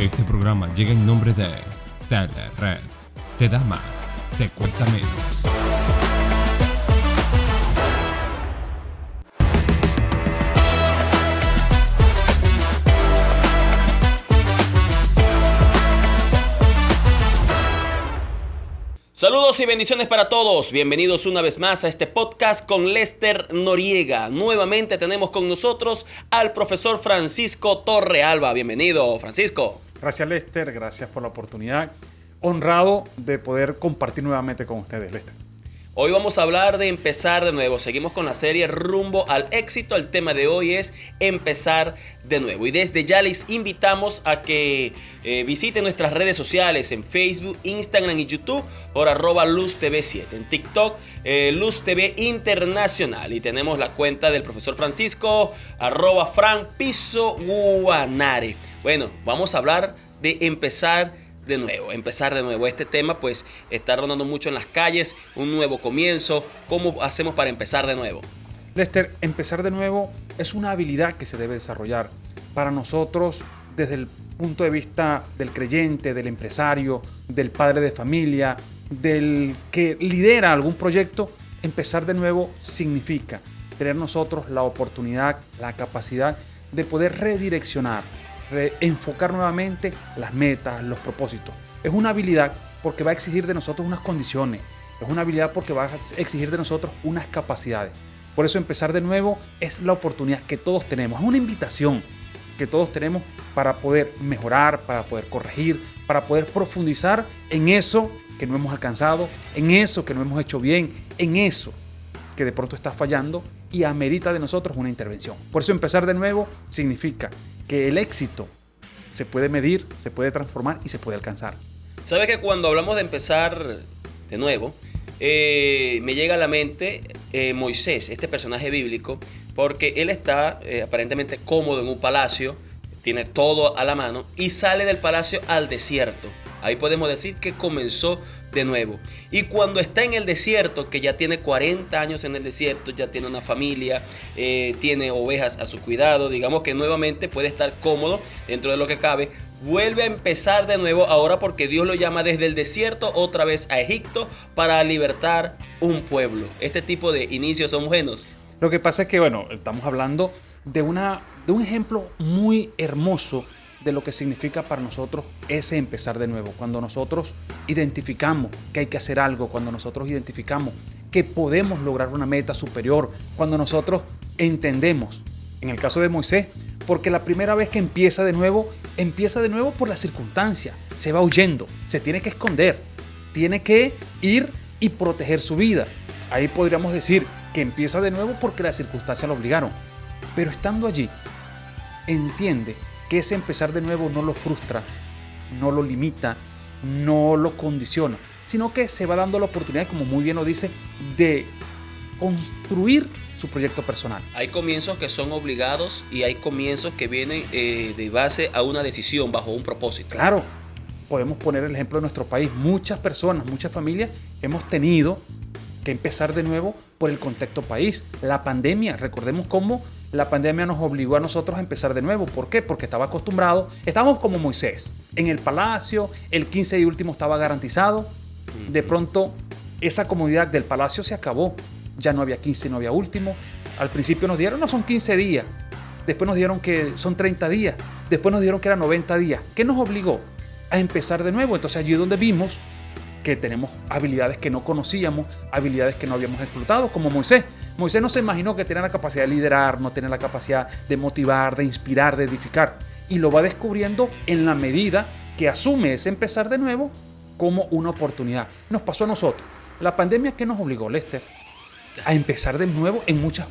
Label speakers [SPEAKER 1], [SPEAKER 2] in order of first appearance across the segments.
[SPEAKER 1] Este programa llega en nombre de Telered. Te da más, te cuesta menos.
[SPEAKER 2] Saludos y bendiciones para todos. Bienvenidos una vez más a este podcast con Lester Noriega. Nuevamente tenemos con nosotros al profesor Francisco Torrealba. Bienvenido, Francisco.
[SPEAKER 3] Gracias, Lester. Gracias por la oportunidad. Honrado de poder compartir nuevamente con ustedes, Lester.
[SPEAKER 2] Hoy vamos a hablar de empezar de nuevo. Seguimos con la serie Rumbo al Éxito. El tema de hoy es empezar de nuevo. Y desde ya les invitamos a que visiten nuestras redes sociales en Facebook, Instagram y YouTube por @LuzTV7. En TikTok, LuzTV Internacional. Y tenemos la cuenta del profesor Francisco, @FranPisoGuanare. Bueno, vamos a hablar de empezar de nuevo. Este tema pues está rondando mucho en las calles, un nuevo comienzo. ¿Cómo hacemos para empezar de nuevo?
[SPEAKER 3] Lester, empezar de nuevo es una habilidad que se debe desarrollar. Para nosotros, desde el punto de vista del creyente, del empresario, del padre de familia, del que lidera algún proyecto, empezar de nuevo significa tener nosotros la oportunidad, la capacidad de poder redireccionar, enfocar nuevamente las metas, los propósitos. Es una habilidad porque va a exigir de nosotros unas condiciones. Es una habilidad porque va a exigir de nosotros unas capacidades. Por eso empezar de nuevo es la oportunidad que todos tenemos. Es una invitación que todos tenemos para poder mejorar, para poder corregir, para poder profundizar en eso que no hemos alcanzado, en eso que no hemos hecho bien, en eso que de pronto está fallando y amerita de nosotros una intervención. Por eso empezar de nuevo significa que el éxito se puede medir, se puede transformar y se puede alcanzar.
[SPEAKER 2] ¿Sabes que cuando hablamos de empezar de nuevo, me llega a la mente Moisés, este personaje bíblico, porque él está aparentemente cómodo en un palacio, tiene todo a la mano y sale del palacio al desierto. Ahí podemos decir que comenzó de nuevo. Y cuando está en el desierto, que ya tiene 40 años en el desierto, ya tiene una familia, tiene ovejas a su cuidado, digamos que nuevamente puede estar cómodo dentro de lo que cabe, vuelve a empezar de nuevo ahora porque Dios lo llama desde el desierto otra vez a Egipto para libertar un pueblo. Este tipo de inicios son buenos.
[SPEAKER 3] Lo que pasa es que, estamos hablando de un ejemplo muy hermoso de lo que significa para nosotros ese empezar de nuevo. Cuando nosotros identificamos que hay que hacer algo, cuando nosotros identificamos que podemos lograr una meta superior, cuando nosotros entendemos, en el caso de Moisés, porque la primera vez que empieza de nuevo por la circunstancia, se va huyendo, se tiene que esconder, tiene que ir y proteger su vida. Ahí podríamos decir que empieza de nuevo porque las circunstancias lo obligaron, pero estando allí, entiende que ese empezar de nuevo no lo frustra, no lo limita, no lo condiciona, sino que se va dando la oportunidad, como muy bien lo dice, de construir su proyecto personal.
[SPEAKER 2] Hay comienzos que son obligados y hay comienzos que vienen de base a una decisión, bajo un propósito.
[SPEAKER 3] Claro, podemos poner el ejemplo de nuestro país. Muchas personas, muchas familias hemos tenido que empezar de nuevo por el contexto país. La pandemia, recordemos cómo la pandemia nos obligó a nosotros a empezar de nuevo. ¿Por qué? Porque estábamos como Moisés, en el palacio, el 15 y último estaba garantizado. De pronto, esa comodidad del palacio se acabó. Ya no había 15, no había último. Al principio nos dieron, no son 15 días. Después nos dieron que son 30 días. Después nos dieron que eran 90 días. ¿Qué nos obligó? A empezar de nuevo. Entonces allí es donde vimos que tenemos habilidades que no conocíamos, habilidades que no habíamos explotado, como Moisés. Moisés no se imaginó que tenía la capacidad de liderar, no tenía la capacidad de motivar, de inspirar, de edificar. Y lo va descubriendo en la medida que asume ese empezar de nuevo como una oportunidad. Nos pasó a nosotros. La pandemia, ¿qué nos obligó, Lester? A empezar de nuevo en muchos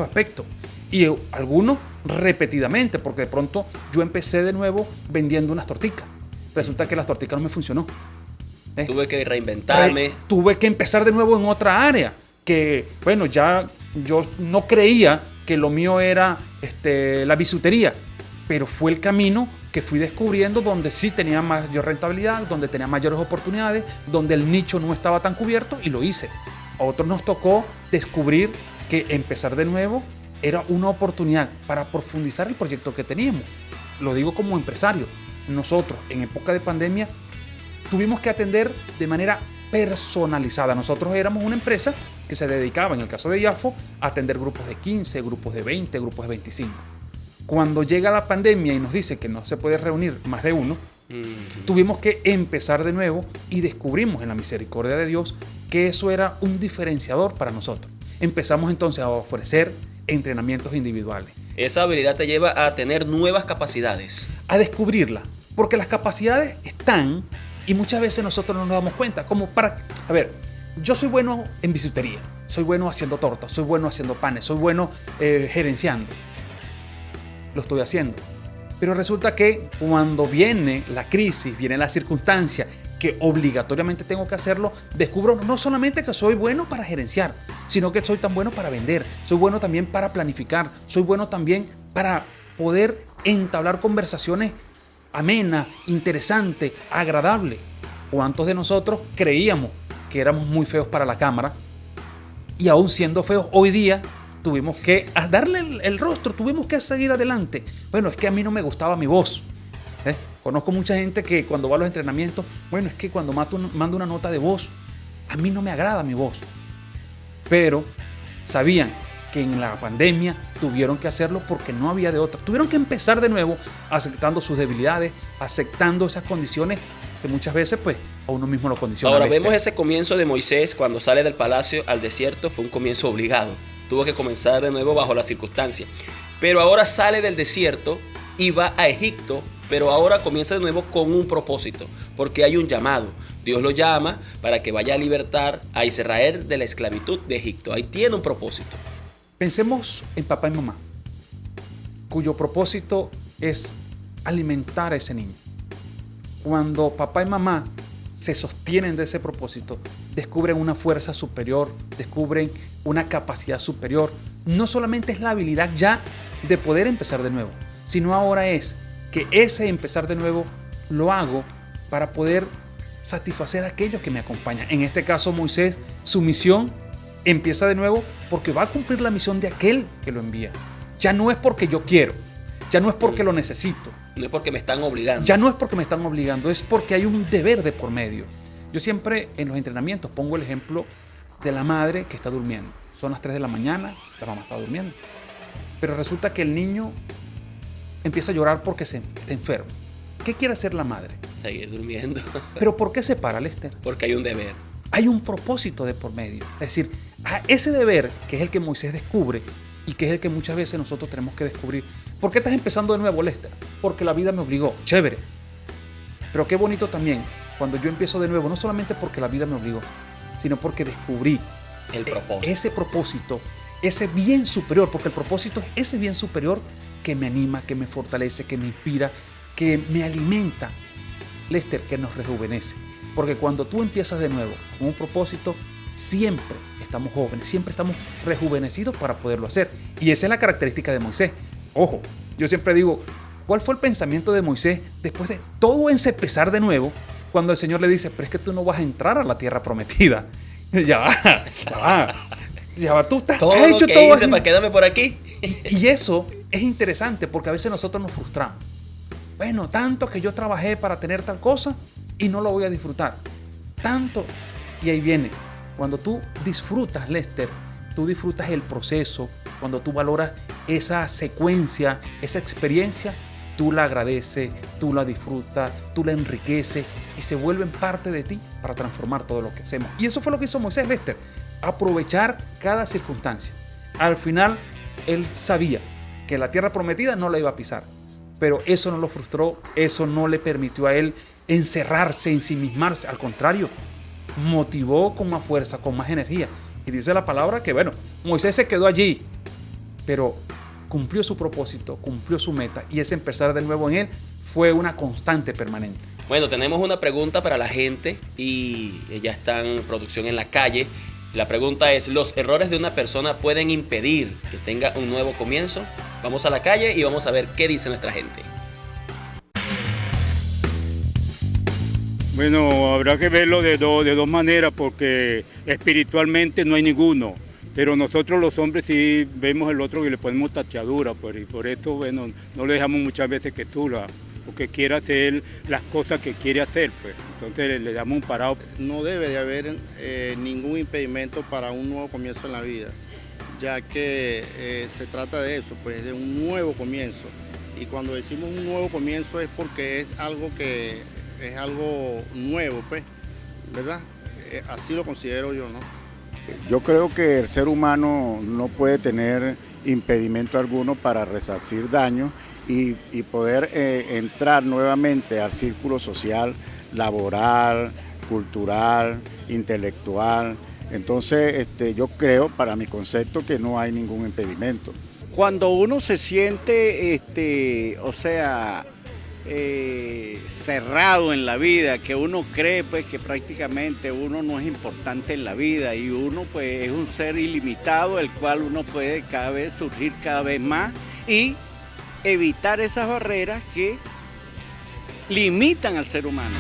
[SPEAKER 3] aspectos. Y algunos repetidamente, porque de pronto yo empecé de nuevo vendiendo unas torticas. Resulta que las torticas no me funcionó.
[SPEAKER 2] Tuve que reinventarme.
[SPEAKER 3] Tuve que empezar de nuevo en otra área. Que, ya yo no creía que lo mío era la bisutería. Pero fue el camino que fui descubriendo donde sí tenía mayor rentabilidad, donde tenía mayores oportunidades, donde el nicho no estaba tan cubierto y lo hice. A otros nos tocó descubrir que empezar de nuevo era una oportunidad para profundizar el proyecto que teníamos. Lo digo como empresario. nosotros en época de pandemia tuvimos que atender de manera personalizada. Nosotros éramos una empresa que se dedicaba, en el caso de IAFO, a atender grupos de 15, grupos de 20, grupos de 25. Cuando llega la pandemia y nos dice que no se puede reunir más de uno, tuvimos que empezar de nuevo y descubrimos en la misericordia de Dios que eso era un diferenciador para nosotros. Empezamos entonces a ofrecer entrenamientos individuales.
[SPEAKER 2] Esa habilidad te lleva a tener nuevas capacidades.
[SPEAKER 3] A descubrirla, porque las capacidades están y muchas veces nosotros no nos damos cuenta. A ver, yo soy bueno en bisutería, soy bueno haciendo tortas, soy bueno haciendo panes, soy bueno gerenciando. Lo estoy haciendo. Pero resulta que cuando viene la crisis, viene la circunstancia que obligatoriamente tengo que hacerlo, descubro no solamente que soy bueno para gerenciar, sino que soy tan bueno para vender, soy bueno también para planificar, soy bueno también para poder entablar conversaciones amenas, interesantes, agradables. ¿Cuántos de nosotros creíamos que éramos muy feos para la cámara? Y aún siendo feos, hoy día tuvimos que darle el rostro, tuvimos que seguir adelante. Bueno, es que a mí no me gustaba mi voz. Conozco mucha gente que cuando va a los entrenamientos, bueno, es que cuando mando una nota de voz, a mí no me agrada mi voz. Pero sabían que en la pandemia tuvieron que hacerlo porque no había de otra. Tuvieron que empezar de nuevo aceptando sus debilidades, aceptando esas condiciones que muchas veces pues a uno mismo lo condiciona.
[SPEAKER 2] Ahora vemos ese comienzo de Moisés cuando sale del palacio al desierto, fue un comienzo obligado. Tuvo que comenzar de nuevo bajo las circunstancias. Pero ahora sale del desierto y va a Egipto, pero ahora comienza de nuevo con un propósito, porque hay un llamado. Dios lo llama para que vaya a libertar a Israel de la esclavitud de Egipto. Ahí tiene un propósito.
[SPEAKER 3] Pensemos en papá y mamá, cuyo propósito es alimentar a ese niño. Cuando papá y mamá se sostienen de ese propósito, descubren una fuerza superior, descubren una capacidad superior. No solamente es la habilidad ya de poder empezar de nuevo, sino ahora es que ese empezar de nuevo lo hago para poder satisfacer a aquellos que me acompañan. En este caso, Moisés, su misión empieza de nuevo porque va a cumplir la misión de aquel que lo envía. Ya no es porque yo quiero, ya no es porque lo necesito.
[SPEAKER 2] No es porque me están obligando.
[SPEAKER 3] Ya no es porque me están obligando, es porque hay un deber de por medio. Yo siempre en los entrenamientos pongo el ejemplo de la madre que está durmiendo. Son las 3 de la mañana, la mamá está durmiendo. Pero resulta que el niño empieza a llorar porque está enfermo. ¿Qué quiere hacer la madre?
[SPEAKER 2] Seguir durmiendo.
[SPEAKER 3] ¿Pero por qué se para, Lester?
[SPEAKER 2] Porque hay un deber.
[SPEAKER 3] Hay un propósito de por medio. Es decir, a ese deber que es el que Moisés descubre y que es el que muchas veces nosotros tenemos que descubrir. ¿Por qué estás empezando de nuevo, Lester? Porque la vida me obligó. Chévere. Pero qué bonito también cuando yo empiezo de nuevo, no solamente porque la vida me obligó, sino porque descubrí
[SPEAKER 2] el propósito.
[SPEAKER 3] Ese propósito, ese bien superior, porque el propósito es ese bien superior que me anima, que me fortalece, que me inspira, que me alimenta. Lester, que nos rejuvenece. Porque cuando tú empiezas de nuevo con un propósito, siempre estamos jóvenes, siempre estamos rejuvenecidos para poderlo hacer. Y esa es la característica de Moisés. Ojo, yo siempre digo, ¿cuál fue el pensamiento de Moisés después de todo empezar de nuevo? Cuando el Señor le dice, pero es que tú no vas a entrar a la tierra prometida. Ya va, tú estás
[SPEAKER 2] todo
[SPEAKER 3] hecho
[SPEAKER 2] lo que
[SPEAKER 3] todo
[SPEAKER 2] hice
[SPEAKER 3] así.
[SPEAKER 2] Para quedarme por aquí.
[SPEAKER 3] Y eso es interesante porque a veces nosotros nos frustramos. Bueno, tanto que yo trabajé para tener tal cosa y no lo voy a disfrutar. Tanto. Y ahí viene. Cuando tú disfrutas, Lester, tú disfrutas el proceso. Cuando tú valoras esa secuencia, esa experiencia, tú la agradeces, tú la disfrutas, tú la enriqueces y se vuelven parte de ti para transformar todo lo que hacemos. Y eso fue lo que hizo Moisés, Lester. Aprovechar cada circunstancia. Al final, él sabía que la tierra prometida no la iba a pisar. Pero eso no lo frustró, eso no le permitió a él encerrarse, ensimismarse. Al contrario, motivó con más fuerza, con más energía. Y dice la palabra que, bueno, Moisés se quedó allí, pero cumplió su propósito, cumplió su meta. Y ese empezar de nuevo en él fue una constante permanente.
[SPEAKER 2] Bueno, tenemos una pregunta para la gente y ya está en producción en la calle. La pregunta es, ¿los errores de una persona pueden impedir que tenga un nuevo comienzo? Vamos a la calle y vamos a ver qué dice nuestra gente.
[SPEAKER 4] Bueno, habrá que verlo de dos maneras porque espiritualmente no hay ninguno. Pero nosotros los hombres sí vemos el otro y le ponemos tachadura, pues, y por eso, bueno, no le dejamos muchas veces que suba. porque quiere hacer las cosas que quiere hacer, pues. Entonces le damos un parado.
[SPEAKER 5] No debe de haber ningún impedimento para un nuevo comienzo en la vida, ya que se trata de eso, pues de un nuevo comienzo. Y cuando decimos un nuevo comienzo es porque es algo nuevo, pues, ¿verdad? Así lo considero yo, ¿no?
[SPEAKER 6] Yo creo que el ser humano no puede tener impedimento alguno para resarcir daños y poder entrar nuevamente al círculo social, laboral, cultural, intelectual. Entonces, yo creo, para mi concepto, que no hay ningún impedimento.
[SPEAKER 7] Cuando uno se siente, cerrado en la vida, que uno cree pues que prácticamente uno no es importante en la vida y uno pues es un ser ilimitado, el cual uno puede cada vez surgir cada vez más y evitar esas barreras que limitan al ser humano.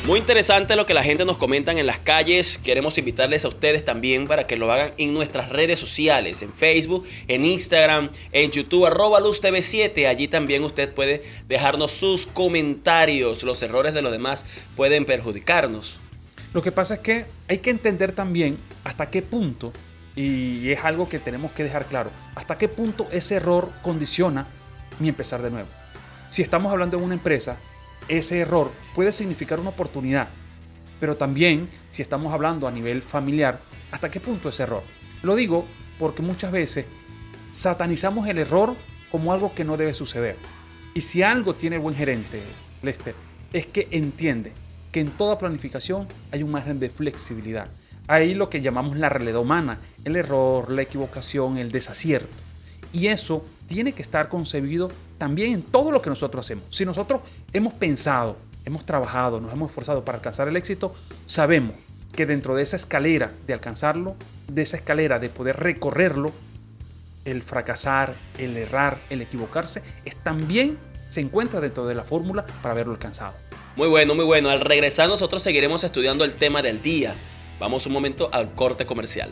[SPEAKER 2] Muy interesante lo que la gente nos comenta en las calles. Queremos invitarles a ustedes también para que lo hagan en nuestras redes sociales, en Facebook, en Instagram, en YouTube, @LuzTV7. Allí también usted puede dejarnos sus comentarios. Los errores de los demás pueden perjudicarnos.
[SPEAKER 3] Lo que pasa es que hay que entender también hasta qué punto, y es algo que tenemos que dejar claro, hasta qué punto ese error condiciona mi empezar de nuevo. Si estamos hablando de una empresa, ese error puede significar una oportunidad, pero también si estamos hablando a nivel familiar, ¿hasta qué punto ese error? Lo digo porque muchas veces satanizamos el error como algo que no debe suceder. Y si algo tiene el buen gerente, Lester, es que entiende que en toda planificación hay un margen de flexibilidad. Hay lo que llamamos la realidad humana, el error, la equivocación, el desacierto. Y eso tiene que estar concebido también en todo lo que nosotros hacemos. Si nosotros hemos pensado, hemos trabajado, nos hemos esforzado para alcanzar el éxito, sabemos que dentro de esa escalera de alcanzarlo, de esa escalera de poder recorrerlo, el fracasar, el errar, el equivocarse, también se encuentra dentro de la fórmula para haberlo alcanzado.
[SPEAKER 2] Muy bueno, muy bueno. Al regresar nosotros seguiremos estudiando el tema del día. Vamos un momento al corte comercial.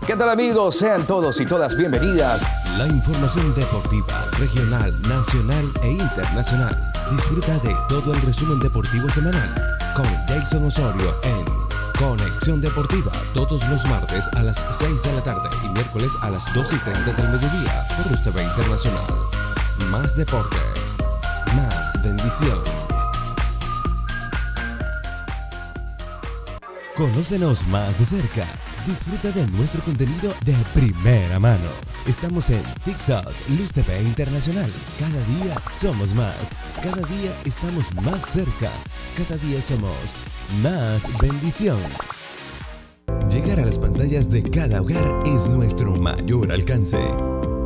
[SPEAKER 8] ¿Qué tal amigos? Sean todos y todas bienvenidas.
[SPEAKER 1] La información deportiva, regional, nacional e internacional. Disfruta de todo el resumen deportivo semanal con Jason Osorio en Conexión Deportiva, todos los martes a las 6 de la tarde y miércoles a las 2:30 del mediodía por Luz TV Internacional. Más deporte, más bendición. Conócenos más de cerca. Disfruta de nuestro contenido de primera mano. Estamos en TikTok, Luz TV Internacional. Cada día somos más. Cada día estamos más cerca. Cada día somos más bendición. Llegar a las pantallas de cada hogar es nuestro mayor alcance.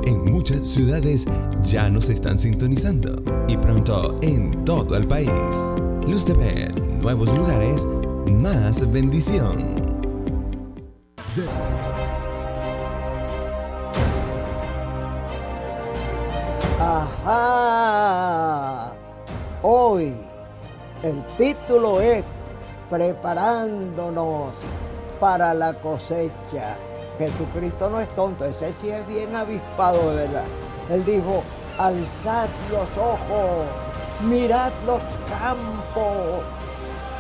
[SPEAKER 1] En muchas ciudades ya nos están sintonizando y pronto en todo el país. Luz TV, nuevos lugares, más bendición.
[SPEAKER 9] Ajá. Hoy el título es Preparándonos para la cosecha. Jesucristo no es tonto, ese sí es bien avispado, de verdad. Él dijo, alzad los ojos, mirad los campos,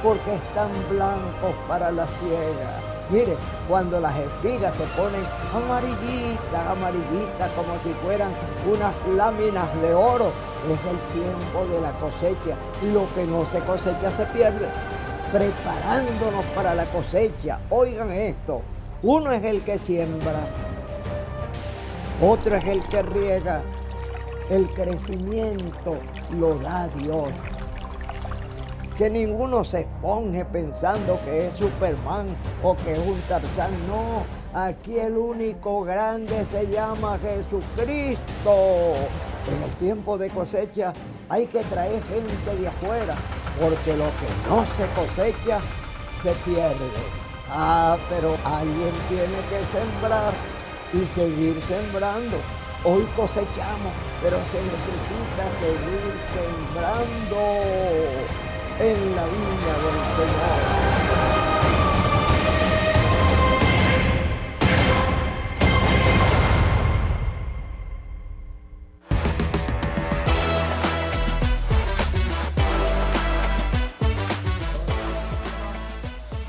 [SPEAKER 9] porque están blancos para la siega. Mire, cuando las espigas se ponen amarillitas, amarillitas, como si fueran unas láminas de oro, es el tiempo de la cosecha. Lo que no se cosecha se pierde. Preparándonos para la cosecha. Oigan esto, uno es el que siembra, otro es el que riega. El crecimiento lo da Dios. Que ninguno se esponje pensando que es Superman o que es un Tarzán. No, aquí el único grande se llama Jesucristo. En el tiempo de cosecha hay que traer gente de afuera, porque lo que no se cosecha se pierde. Pero alguien tiene que sembrar y seguir sembrando. Hoy cosechamos, pero se necesita seguir sembrando. en la viña del Señor.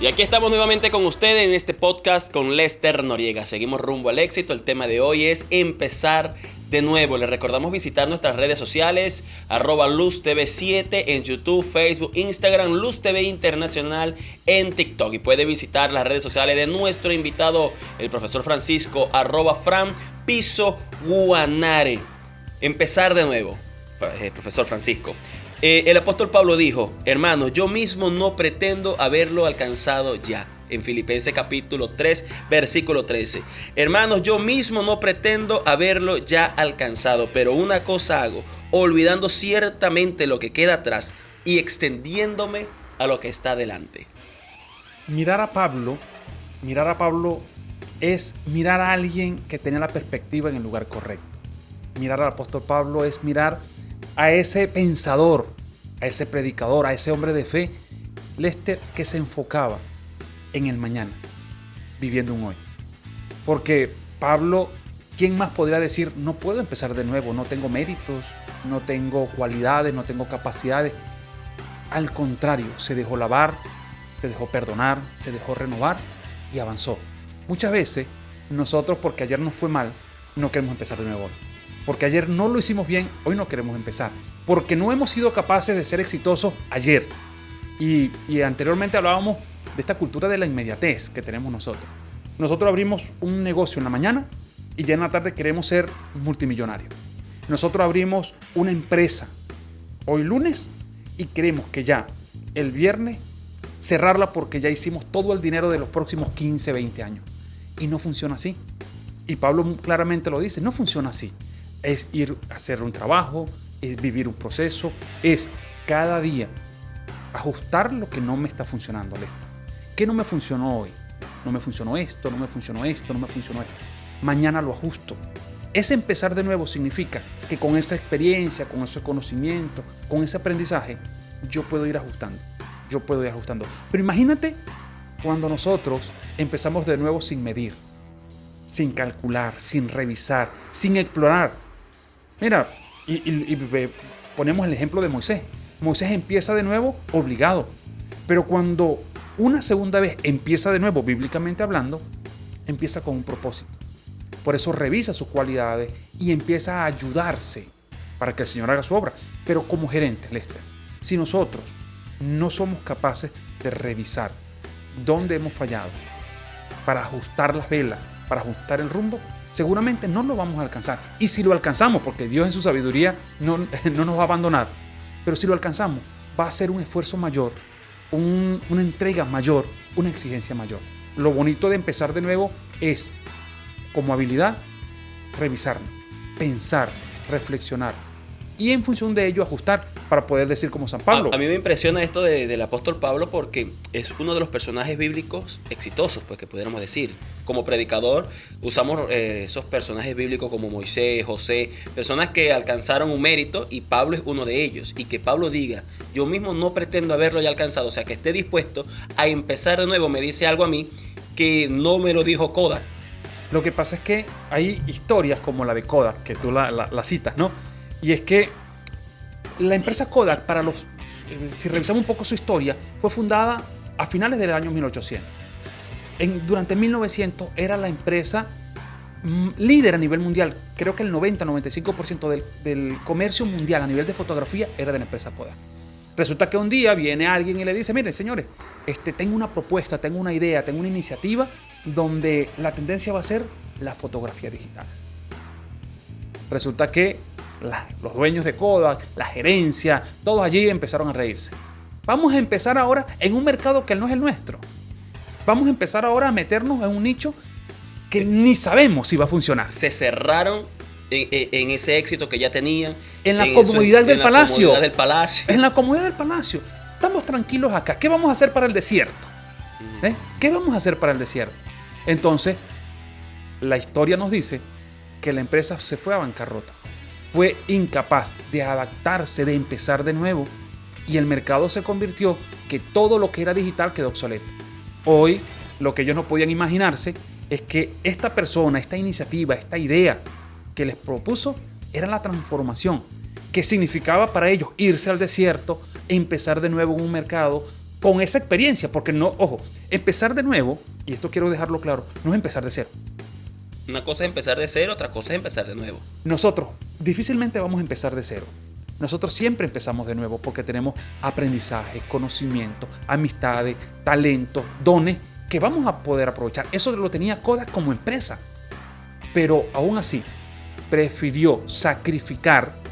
[SPEAKER 2] Y aquí estamos nuevamente con ustedes en este podcast con Lester Noriega. Seguimos rumbo al éxito. El tema de hoy es empezar de nuevo. Les recordamos visitar nuestras redes sociales, @LuzTV7 en YouTube, Facebook, Instagram, Luz TV Internacional en TikTok. Y puede visitar las redes sociales de nuestro invitado, el profesor Francisco, @FranPisoGuanare. Empezar de nuevo, profesor Francisco. El apóstol Pablo dijo: hermanos, yo mismo no pretendo haberlo alcanzado ya. En Filipenses capítulo 3, versículo 13. Hermanos, yo mismo no pretendo haberlo ya alcanzado, pero una cosa hago, olvidando ciertamente lo que queda atrás y extendiéndome a lo que está delante.
[SPEAKER 3] Mirar a Pablo es mirar a alguien que tenía la perspectiva en el lugar correcto. Mirar al apóstol Pablo es mirar a ese pensador, a ese predicador, a ese hombre de fe, Lester, que se enfocaba en el mañana, viviendo un hoy. Porque Pablo, ¿quién más podría decir, no puedo empezar de nuevo, no tengo méritos, no tengo cualidades, no tengo capacidades? Al contrario, se dejó lavar, se dejó perdonar, se dejó renovar y avanzó. Muchas veces nosotros, porque ayer nos fue mal, no queremos empezar de nuevo hoy. Porque ayer no lo hicimos bien, hoy no queremos empezar. Porque no hemos sido capaces de ser exitosos ayer. Y anteriormente hablábamos de esta cultura de la inmediatez que tenemos nosotros. Nosotros abrimos un negocio en la mañana y ya en la tarde queremos ser multimillonarios. Nosotros abrimos una empresa hoy lunes y queremos que ya el viernes cerrarla porque ya hicimos todo el dinero de los próximos 15, 20 años. Y no funciona así. Y Pablo claramente lo dice, no funciona así. Es ir a hacer un trabajo, es vivir un proceso, es cada día ajustar lo que no me está funcionando, Lester. ¿Qué no me funcionó hoy? No me funcionó esto, no me funcionó esto, no me funcionó esto. Mañana lo ajusto. Ese empezar de nuevo significa que con esa experiencia, con ese conocimiento, con ese aprendizaje, yo puedo ir ajustando. Pero imagínate cuando nosotros empezamos de nuevo sin medir, sin calcular, sin revisar, sin explorar. Mira, y ponemos el ejemplo de Moisés. Moisés empieza de nuevo obligado, pero cuando una segunda vez empieza de nuevo, bíblicamente hablando, empieza con un propósito. Por eso revisa sus cualidades y empieza a ayudarse para que el Señor haga su obra. Pero como gerente, Lester, si nosotros no somos capaces de revisar dónde hemos fallado para ajustar las velas, para ajustar el rumbo, seguramente no lo vamos a alcanzar. Y si lo alcanzamos, porque Dios en su sabiduría no nos va a abandonar, pero si lo alcanzamos, va a ser un esfuerzo mayor, una entrega mayor, una exigencia mayor. Lo bonito de empezar de nuevo es, como habilidad, revisarnos, pensar, reflexionar y en función de ello ajustar para poder decir como San Pablo.
[SPEAKER 2] A mí me impresiona esto del apóstol Pablo porque es uno de los personajes bíblicos exitosos, pues que pudiéramos decir. Como predicador usamos esos personajes bíblicos como Moisés, José, personas que alcanzaron un mérito y Pablo es uno de ellos. Y que Pablo diga, yo mismo no pretendo haberlo ya alcanzado, o sea que esté dispuesto a empezar de nuevo, me dice algo a mí que no me lo dijo Kodak.
[SPEAKER 3] Lo que pasa es que hay historias como la de Kodak, que tú la citas, ¿no? Y es que la empresa Kodak, si revisamos un poco su historia, fue fundada a finales del año 1800. Durante 1900 era la empresa líder a nivel mundial. Creo que el 90-95% del comercio mundial a nivel de fotografía era de la empresa Kodak. Resulta que un día viene alguien y le dice, miren señores, tengo una propuesta, tengo una idea, tengo una iniciativa donde la tendencia va a ser la fotografía digital. Resulta que los dueños de Kodak, la gerencia, todos allí empezaron a reírse. Vamos a empezar ahora en un mercado que no es el nuestro. Vamos a empezar ahora a meternos en un nicho que ni sabemos si va a funcionar.
[SPEAKER 2] Se cerraron en ese éxito que ya tenían.
[SPEAKER 3] En la comodidad del palacio.
[SPEAKER 2] En
[SPEAKER 3] la comodidad del palacio. Estamos tranquilos acá. ¿Qué vamos a hacer para el desierto? ¿Qué vamos a hacer para el desierto? Entonces, la historia nos dice que la empresa se fue a bancarrota. Fue incapaz de adaptarse, de empezar de nuevo y el mercado se convirtió que todo lo que era digital quedó obsoleto. Hoy, lo que ellos no podían imaginarse es que esta persona, esta iniciativa, esta idea que les propuso era la transformación, que significaba para ellos irse al desierto, empezar de nuevo en un mercado con esa experiencia, porque no, ojo, empezar de nuevo, y esto quiero dejarlo claro, no es empezar de cero.
[SPEAKER 2] Una cosa es empezar de cero, otra cosa es empezar de nuevo.
[SPEAKER 3] Nosotros difícilmente vamos a empezar de cero. Nosotros siempre empezamos de nuevo porque tenemos aprendizaje, conocimiento, amistades, talentos, dones que vamos a poder aprovechar. Eso lo tenía Kodak como empresa. Pero aún así, prefirió sacrificar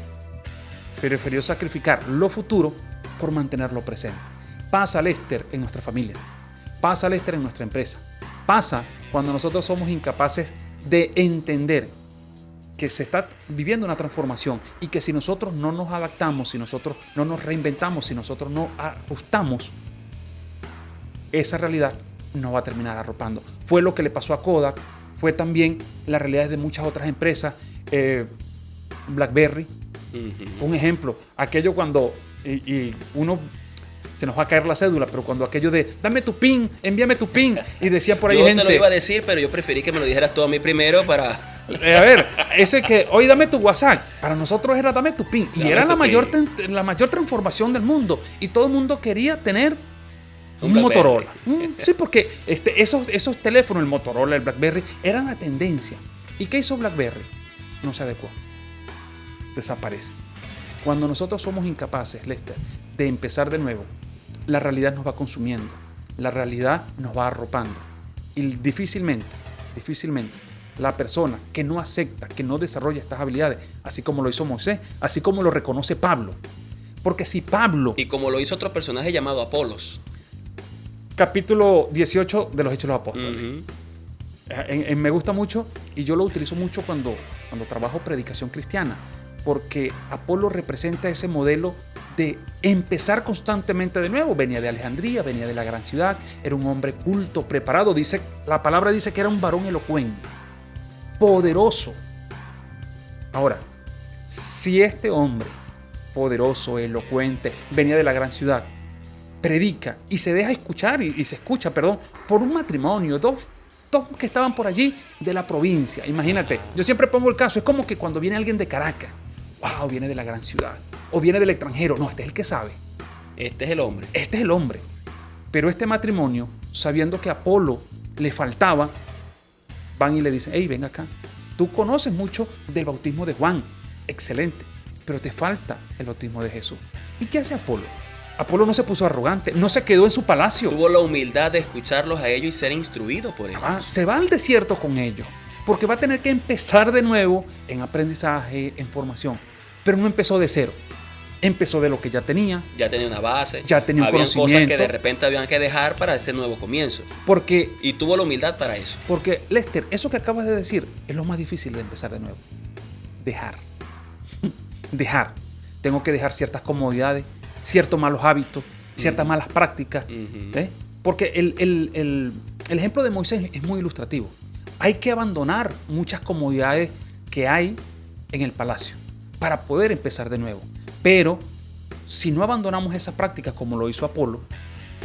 [SPEAKER 3] lo futuro por mantener lo presente. Pasa, Lester, en nuestra familia. Pasa, Lester, en nuestra empresa. Pasa cuando nosotros somos incapaces de entender que se está viviendo una transformación y que si nosotros no nos adaptamos, si nosotros no nos reinventamos, si nosotros no ajustamos, esa realidad nos va a terminar arropando. Fue lo que le pasó a Kodak, fue también la realidad de muchas otras empresas, BlackBerry, un ejemplo, aquello cuando y uno se nos va a caer la cédula, pero cuando aquello de dame tu PIN, envíame tu PIN, y decía por ahí gente...
[SPEAKER 2] Yo te lo iba a decir, pero yo preferí que me lo dijeras tú a mí primero para...
[SPEAKER 3] A ver, eso es que hoy dame tu WhatsApp, para nosotros era dame tu PIN, y era la mayor transformación del mundo, y todo el mundo quería tener un Motorola. Sí, porque esos teléfonos, el Motorola, el BlackBerry, eran la tendencia. ¿Y qué hizo BlackBerry? No se adecuó. Desaparece. Cuando nosotros somos incapaces, Lester, de empezar de nuevo, la realidad nos va consumiendo, la realidad nos va arropando. Y difícilmente, la persona que no acepta, que no desarrolla estas habilidades, así como lo hizo Moisés, así como lo reconoce Pablo. Porque si Pablo...
[SPEAKER 2] Y como lo hizo otro personaje llamado Apolos.
[SPEAKER 3] Capítulo 18 de los Hechos de los Apóstoles. Me gusta mucho y yo lo utilizo mucho cuando trabajo predicación cristiana, porque Apolo representa ese modelo de empezar constantemente de nuevo. Venía de Alejandría, venía de la gran ciudad, era un hombre culto, preparado. La palabra dice que era un varón elocuente, poderoso. Ahora, si este hombre poderoso, elocuente, venía de la gran ciudad, predica y se deja escuchar y se escucha, por un matrimonio, dos que estaban por allí de la provincia. Imagínate, yo siempre pongo el caso, es como que cuando viene alguien de Caracas, wow, viene de la gran ciudad, o viene del extranjero. No, este es el que sabe.
[SPEAKER 2] Este es el hombre.
[SPEAKER 3] Este es el hombre. Pero este matrimonio, sabiendo que a Apolo le faltaba, van y le dicen, hey, ven acá. Tú conoces mucho del bautismo de Juan. Excelente. Pero te falta el bautismo de Jesús. ¿Y qué hace Apolo? Apolo no se puso arrogante, no se quedó en su palacio.
[SPEAKER 2] Tuvo la humildad de escucharlos a ellos y ser instruido por ellos.
[SPEAKER 3] Se va al desierto con ellos, porque va a tener que empezar de nuevo en aprendizaje, en formación. Pero no empezó de cero. Empezó de lo que ya tenía.
[SPEAKER 2] Ya tenía una base.
[SPEAKER 3] Ya tenía un conocimiento.
[SPEAKER 2] Habían cosas que de repente habían que dejar para ese nuevo comienzo. Y tuvo la humildad para eso.
[SPEAKER 3] Porque, Lester, eso que acabas de decir es lo más difícil de empezar de nuevo. Dejar. Dejar. Tengo que dejar ciertas comodidades, ciertos malos hábitos, ciertas malas prácticas. Porque el ejemplo de Moisés es muy ilustrativo. Hay que abandonar muchas comodidades que hay en el palacio para poder empezar de nuevo. Pero si no abandonamos esa práctica como lo hizo Apolo,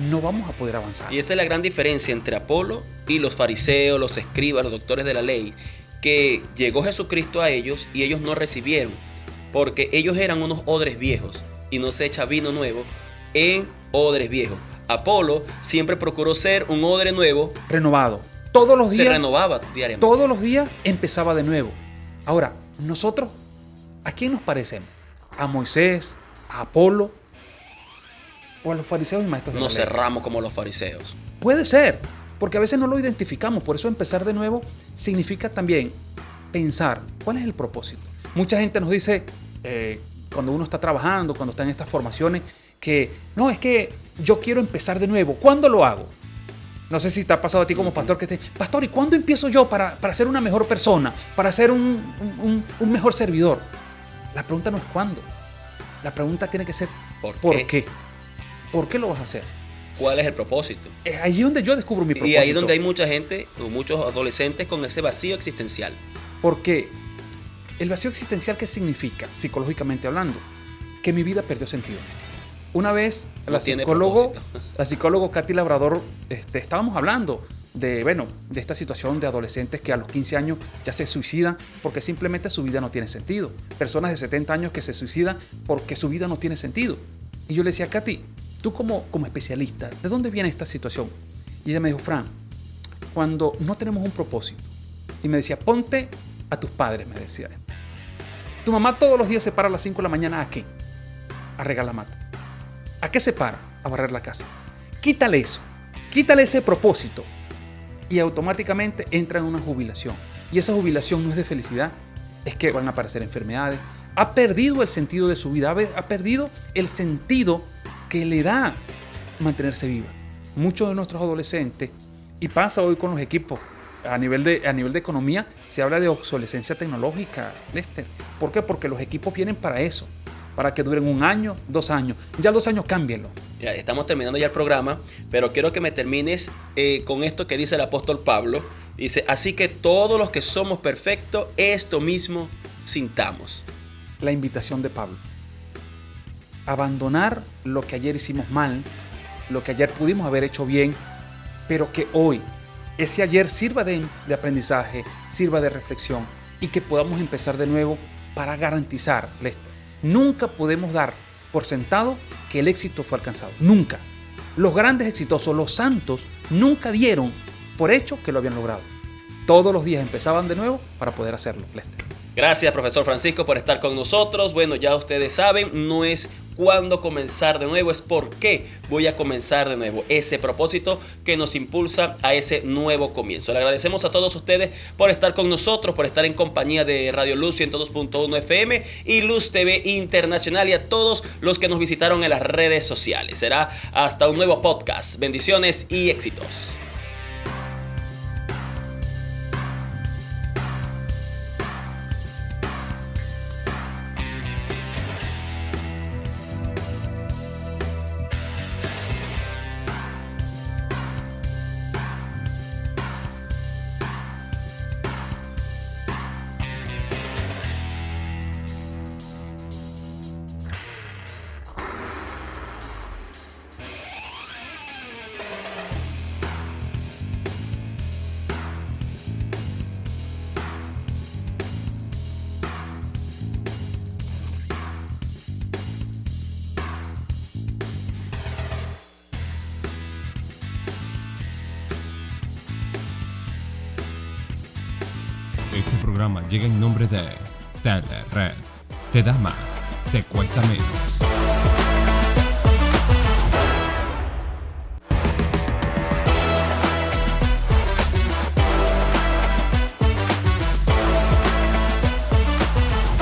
[SPEAKER 3] no vamos a poder avanzar.
[SPEAKER 2] Y esa es la gran diferencia entre Apolo y los fariseos, los escribas, los doctores de la ley, que llegó Jesucristo a ellos y ellos no recibieron, porque ellos eran unos odres viejos y no se echa vino nuevo en odres viejos. Apolo siempre procuró ser un odre nuevo,
[SPEAKER 3] renovado. Todos los días
[SPEAKER 2] se renovaba diariamente.
[SPEAKER 3] Todos los días empezaba de nuevo. Ahora, nosotros, ¿a quién nos parecemos? ¿A Moisés? ¿A Apolo? ¿O a los fariseos y maestros de la ley?
[SPEAKER 2] Nos cerramos como los fariseos.
[SPEAKER 3] Puede ser, porque a veces no lo identificamos. Por eso empezar de nuevo significa también pensar, ¿cuál es el propósito? Mucha gente nos dice, cuando uno está trabajando, cuando está en estas formaciones, que no, es que yo quiero empezar de nuevo. ¿Cuándo lo hago? No sé si te ha pasado a ti como pastor que pastor, ¿y cuándo empiezo yo para ser una mejor persona? Para ser un mejor servidor. La pregunta no es cuándo. La pregunta tiene que ser ¿por qué? ¿Por qué lo vas a hacer?
[SPEAKER 2] ¿Cuál es el propósito?
[SPEAKER 3] Es ahí donde yo descubro mi propósito.
[SPEAKER 2] Y ahí es donde hay mucha gente, o muchos adolescentes con ese vacío existencial.
[SPEAKER 3] Porque el vacío existencial, ¿qué significa? Psicológicamente hablando, que mi vida perdió sentido. Una vez
[SPEAKER 2] No tiene propósito.
[SPEAKER 3] la psicólogo Katy Labrador, estábamos hablando de esta situación de adolescentes que a los 15 años ya se suicidan porque simplemente su vida no tiene sentido. Personas de 70 años que se suicidan porque su vida no tiene sentido. Y yo le decía, Katy, tú como especialista, ¿de dónde viene esta situación? Y ella me dijo, Fran, cuando no tenemos un propósito. Y me decía, ponte a tus padres, me decía. Tu mamá todos los días se para a las 5 de la mañana, ¿a qué? A regar la mata. ¿A qué se para? A barrer la casa. Quítale eso. Quítale ese propósito. Y automáticamente entra en una jubilación. Y esa jubilación no es de felicidad, es que van a aparecer enfermedades. Ha perdido el sentido de su vida, ha perdido el sentido que le da mantenerse viva. Muchos de nuestros adolescentes, y pasa hoy con los equipos, a nivel de economía, se habla de obsolescencia tecnológica, Lester. ¿Por qué? Porque los equipos vienen para eso, para que duren 1 año, 2 años. Ya 2 años, cámbienlo.
[SPEAKER 2] Ya, estamos terminando ya el programa, pero quiero que me termines con esto que dice el apóstol Pablo. Dice, así que todos los que somos perfectos, esto mismo sintamos.
[SPEAKER 3] La invitación de Pablo. Abandonar lo que ayer hicimos mal, lo que ayer pudimos haber hecho bien, pero que hoy ese ayer sirva de aprendizaje, sirva de reflexión y que podamos empezar de nuevo para garantizar, Lester. Nunca podemos dar por sentado que el éxito fue alcanzado. Nunca. Los grandes exitosos, los santos, nunca dieron por hecho que lo habían logrado. Todos los días empezaban de nuevo para poder hacerlo, Lester.
[SPEAKER 2] Gracias, profesor Francisco, por estar con nosotros. Bueno, ya ustedes saben, no es cuándo comenzar de nuevo, es por qué voy a comenzar de nuevo. Ese propósito que nos impulsa a ese nuevo comienzo. Le agradecemos a todos ustedes por estar con nosotros, por estar en compañía de Radio Luz 102.1 FM y Luz TV Internacional, y a todos los que nos visitaron en las redes sociales. Será hasta un nuevo podcast. Bendiciones y éxitos.
[SPEAKER 1] Este programa llega en nombre de Telered. Te da más, te cuesta menos.